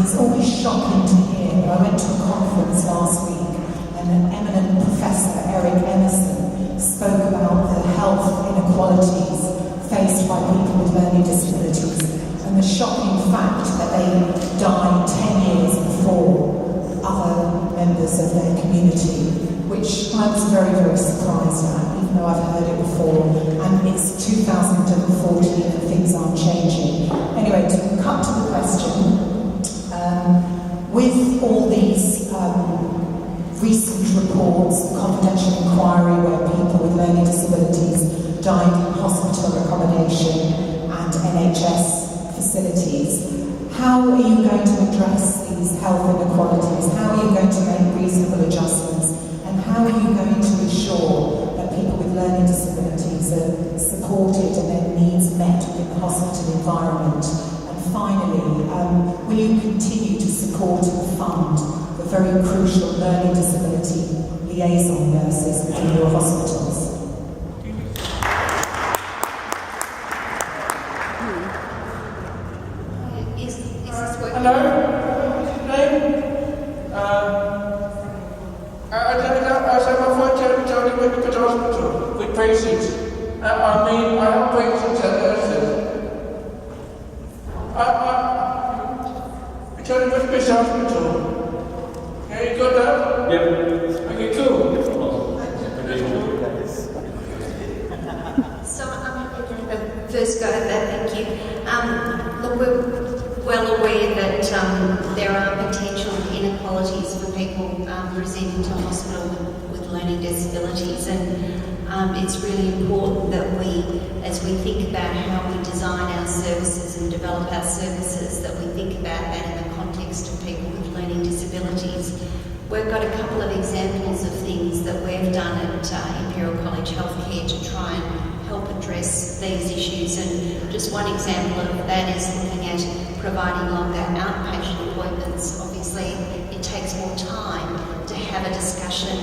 it's always shocking to hear, but I went to a conference last week and an eminent professor, Eric Emerson, spoke about the health inequalities faced by people with learning disabilities and the shocking fact that they died 10 years before other members of their community, which I was very, very surprised at, even though I've heard it before. And it's 2014 and things aren't changing. Anyway, to cut to the question, with all these recent reports, confidential inquiry where people with learning disabilities died in hospital accommodation and NHS facilities, how are you going to address these health inequalities? How are you going to make reasonable adjustments? And how are you going to ensure that people with learning disabilities are supported and their needs met within the hospital environment? And finally, will you continue to support and fund the very crucial learning disability liaison nurses in your hospitals? Hello, name? I said my friend told me went to the hospital with patients. I help patients and nurses. I told him which best hospital. Yeah, you got that? Yep. Okay, cool. So I'm going to first go at that, thank you. Look, we're well aware that there are potential inequalities for people presenting to hospital with learning disabilities, and it's really important that we, as we think about how we design our services and develop our services, that we think about that in the context of people with learning disabilities. We've got a couple of examples of things that we've done at Imperial College Healthcare to try and help address these issues, and just one example of that is looking at providing longer outpatient appointments. Obviously, it takes more time to have a discussion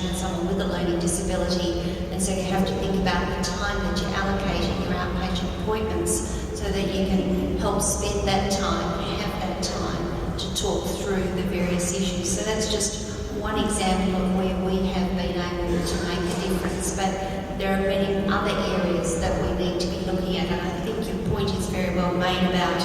with someone with a learning disability, and so you have to think about the time that you're allocating your outpatient appointments so that you can help spend that time, have that time to talk through the various issues. So that's just one example of where we have been able to make a difference, but there are many other areas that we need to be looking at, and I think your point is very well made about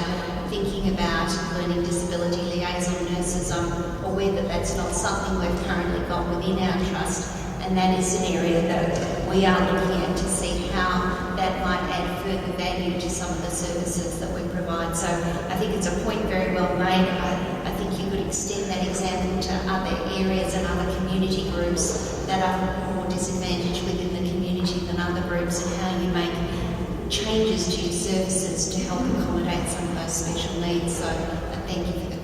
thinking about learning disability liaison nurses. I'm aware that that's not something we've currently got within our trust, and that is an area that we are looking at to see how that might add further value to some of the services that we provide. So I think it's a point very well made. I think you could extend that example to other areas and other community groups that are more disadvantaged within the community than other groups, and how you make changes to your services to help accommodate some of those special needs. So I thank you for the